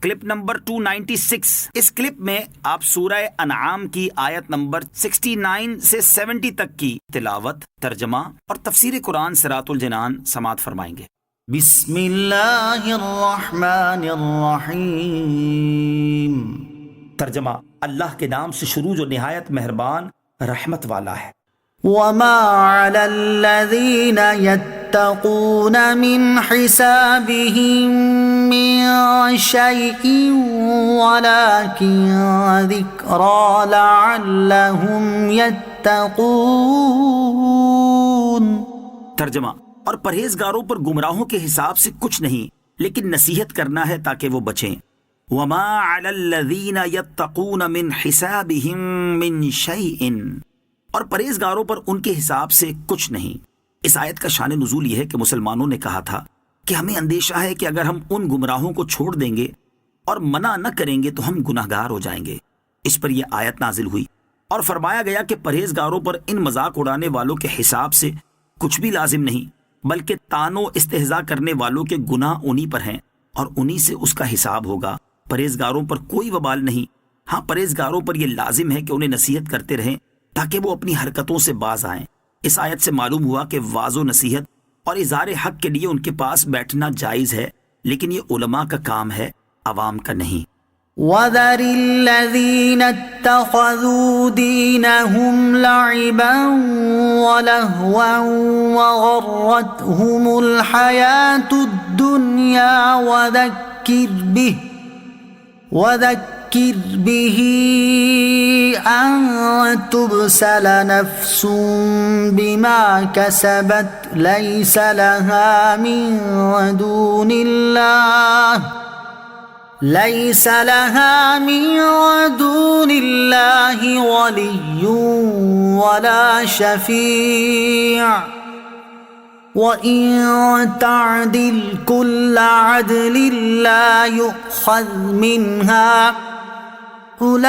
Clip number 296۔ اس clip میں آپ سورہ انعام کی آیت نمبر 69 سے 70 تک کی تلاوت، ترجمہ اور تفسیر قرآن صراط الجنان سماعت فرمائیں گے۔ بسم اللہ الرحمن الرحیم۔ ترجمہ: اللہ کے نام سے شروع جو نہایت مہربان رحمت والا ہے۔ وما علی الذین یتقون من حسابهم من شیء ولکن ذکری لعلهم یتقون۔ ترجمہ: اور پرہیزگاروں پر گمراہوں کے حساب سے کچھ نہیں، لیکن نصیحت کرنا ہے تاکہ وہ بچیں۔ وما علی الذین یتقون من حسابهم من شیء، اور پرہیزگاروں پر ان کے حساب سے کچھ نہیں۔ اس آیت کا شان نزول یہ ہے کہ مسلمانوں نے کہا تھا کہ ہمیں اندیشہ ہے کہ اگر ہم ان گمراہوں کو چھوڑ دیں گے اور منع نہ کریں گے تو ہم گناہگار ہو جائیں گے۔ اس پر یہ آیت نازل ہوئی اور فرمایا گیا کہ پرہیزگاروں پر ان مذاق اڑانے والوں کے حساب سے کچھ بھی لازم نہیں، بلکہ طعن و استہزاء کرنے والوں کے گناہ انہی پر ہیں اور انہی سے اس کا حساب ہوگا۔ پرہیزگاروں پر کوئی وبال نہیں۔ ہاں، پرہیزگاروں پر یہ لازم ہے کہ انہیں نصیحت کرتے رہیں تاکہ وہ اپنی حرکتوں سے باز آئیں۔ اس آیت سے معلوم ہوا کہ واضح و نصیحت اور اظہار حق کے لیے ان کے پاس بیٹھنا جائز ہے، لیکن یہ علماء کا کام ہے، عوام کا نہیں۔ وَذَرِ الَّذِينَ اتَّخَذُوا دِينَهُمْ لَعِبًا وَلَهْوًا وَغَرَّتْهُمُ الْحَيَاةُ الدُّنْيَا وَذَكِّرْ بِهِ أَن تُبْسَلَ نَفْسٌ بِمَا كَسَبَتْ لَيْسَ لَهَا مِن دُونِ اللَّهِ وَلِيٌّ وَلَا شَفِيعٌ وَإِن تَعْدِلْ كُلَّ عَدْلٍ لَّا يُؤْخَذْ مِنْهَا أُولَئِكَ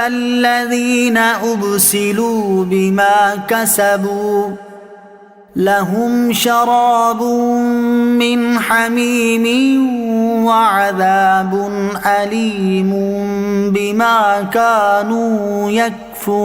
الَّذِينَ أُبْسِلُوا بِمَا كَسَبُوا لَهُمْ شَرَابٌ مِّنْ حَمِيمٍ وَعَذَابٌ أَلِيمٌ بِمَا كَانُوا يَكْفُرُونَ۔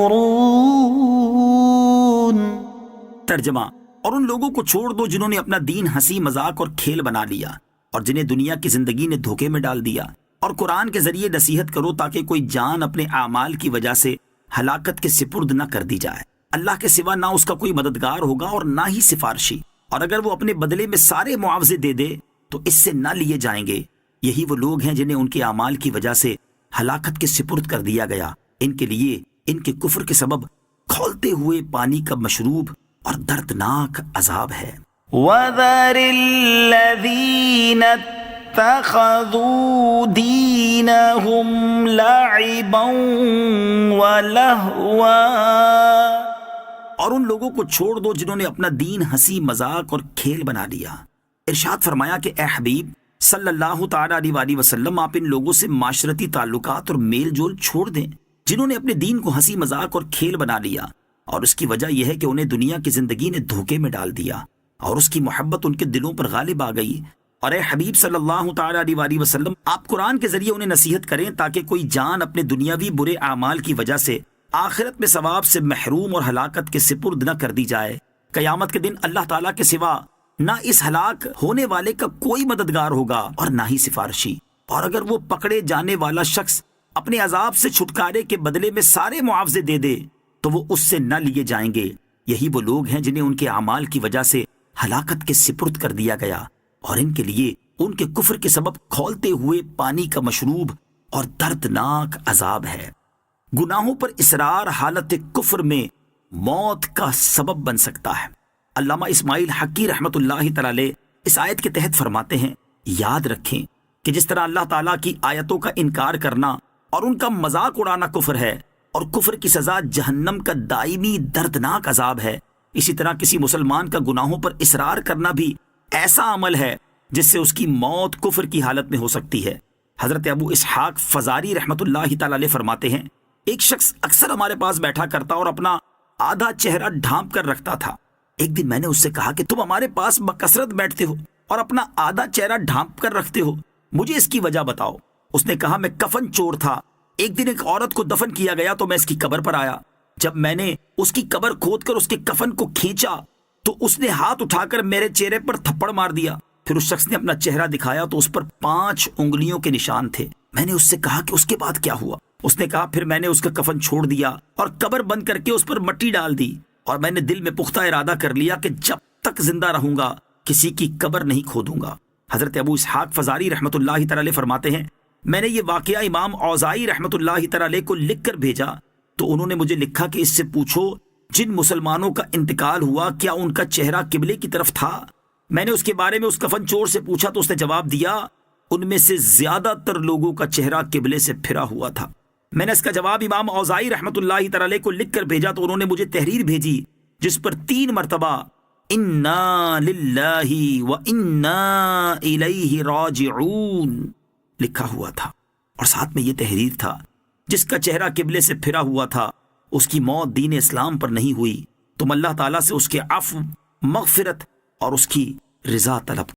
ترجمہ: اور ان لوگوں کو چھوڑ دو جنہوں نے اپنا دین ہنسی مذاق اور کھیل بنا لیا اور جنہیں دنیا کی زندگی نے دھوکے میں ڈال دیا، اور قرآن کے ذریعے نصیحت کرو تاکہ کوئی جان اپنے اعمال کی وجہ سے ہلاکت کے سپرد نہ کر دی جائے۔ اللہ کے سوا نہ اس کا کوئی مددگار ہوگا اور نہ ہی سفارشی، اور اگر وہ اپنے بدلے میں سارے معاوضے دے دے تو اس سے نہ لیے جائیں گے۔ یہی وہ لوگ ہیں جنہیں ان کے اعمال کی وجہ سے ہلاکت کے سپرد کر دیا گیا۔ ان کے لیے ان کے کفر کے سبب کھولتے ہوئے پانی کا مشروب اور دردناک عذاب ہے۔ وَذَرِ الَّذِينَ اتَّخَذُوا دِينَهُمْ لَعِبًا وَلَهْوًا، اور ان لوگوں کو چھوڑ دو جنہوں نے اپنا دین ہنسی مذاق اور کھیل بنا لیا۔ ارشاد فرمایا کہ اے حبیب صلی اللہ تعالیٰ علیہ وآلہ وسلم، آپ ان لوگوں سے معاشرتی تعلقات اور میل جول چھوڑ دیں جنہوں نے اپنے دین کو ہنسی مذاق اور کھیل بنا لیا، اور اس کی وجہ یہ ہے کہ انہیں دنیا کی زندگی نے دھوکے میں ڈال دیا اور اس کی محبت ان کے دلوں پر غالب آ گئی۔ اور اے حبیب صلی اللہ تعالیٰ علیہ وآلہ وسلم، آپ قرآن کے ذریعے انہیں نصیحت کریں تاکہ کوئی جان اپنے دنیاوی برے اعمال کی وجہ سے آخرت میں ثواب سے محروم اور ہلاکت کے سپرد نہ کر دی جائے۔ قیامت کے دن اللہ تعالیٰ کے سوا نہ اس ہلاک ہونے والے کا کوئی مددگار ہوگا اور نہ ہی سفارشی، اور اگر وہ پکڑے جانے والا شخص اپنے عذاب سے چھٹکارے کے بدلے میں سارے معاوضے دے دے تو وہ اس سے نہ لیے جائیں گے۔ یہی وہ لوگ ہیں جنہیں ان کے اعمال کی وجہ سے ہلاکت کے سپرد کر دیا گیا، اور ان کے لیے ان کے کفر کے سبب کھولتے ہوئے پانی کا مشروب اور دردناک عذاب ہے۔ گناہوں پر اصرار حالت کفر میں موت کا سبب بن سکتا ہے۔ علامہ اسماعیل حقی رحمۃ اللہ تعالی اس آیت کے تحت فرماتے ہیں، یاد رکھیں کہ جس طرح اللہ تعالیٰ کی آیتوں کا انکار کرنا اور ان کا مذاق اڑانا کفر ہے، اور کفر کی سزا جہنم کا دائمی دردناک عذاب ہے، اسی طرح کسی مسلمان کا گناہوں پر اصرار کرنا بھی ایسا عمل ہے جس سے اس کی موت کفر کی حالت میں ہو سکتی ہے۔ حضرت ابو اسحاق فزاری رحمۃ اللہ تعالی علیہ فرماتے ہیں، ایک شخص اکثر ہمارے پاس بیٹھا کرتا اور اپنا آدھا چہرہ ڈھانپ کر رکھتا تھا۔ ایک دن میں نے اس سے کہا کہ تم ہمارے پاس بکثرت بیٹھتے ہو اور اپنا آدھا چہرہ ڈھانپ کر رکھتے ہو، مجھے اس کی وجہ بتاؤ۔ اس نے کہا میں کفن چور تھا، ایک دن ایک عورت کو دفن کیا گیا تو میں اس کی قبر پر آیا، جب میں نے اس کی قبر کھود کر اس کے کفن کو کھینچا تو اس نے ہاتھ اٹھا کر میرے چہرے پر تھپڑ مار دیا۔ پھر اس شخص نے اپنا چہرہ دکھایا تو اس پر 5 انگلیوں کے نشان تھے۔ میں نے اس سے کہا کہ اس کے بعد کیا ہوا؟ اس نے کہا پھر میں نے اس کا کفن چھوڑ دیا اور قبر بند کر کے اس پر مٹی ڈال دی، اور میں نے دل میں پختہ ارادہ کر لیا کہ جب تک زندہ رہوں گا کسی کی قبر نہیں کھودوں گا۔ حضرت ابو اسحاق فزاری رحمۃ اللہ تعالی علیہ فرماتے ہیں میں نے یہ واقعہ امام اوزاعی رحمۃ اللہ تعالی علیہ کو لکھ کر بھیجا تو انہوں نے مجھے لکھا کہ اس سے پوچھو جن مسلمانوں کا انتقال ہوا کیا ان کا چہرہ قبلے کی طرف تھا؟ میں نے اس کے بارے میں اس کفن چور سے پوچھا تو اس نے جواب دیا ان میں سے زیادہ تر لوگوں کا چہرہ قبلے سے پھرا ہوا تھا۔ میں نے اس کا جواب امام اوزاعی رحمۃ اللہ تعالی علیہ کو لکھ کر بھیجا تو انہوں نے مجھے تحریر بھیجی جس پر 3 مرتبہ انا للہ و انا الیہ راجعون لکھا ہوا تھا، اور ساتھ میں یہ تحریر تھا جس کا چہرہ قبلے سے پھرا ہوا تھا اس کی موت دین اسلام پر نہیں ہوئی، تم اللہ تعالیٰ سے اس کے عفو، مغفرت اور اس کی رضا طلب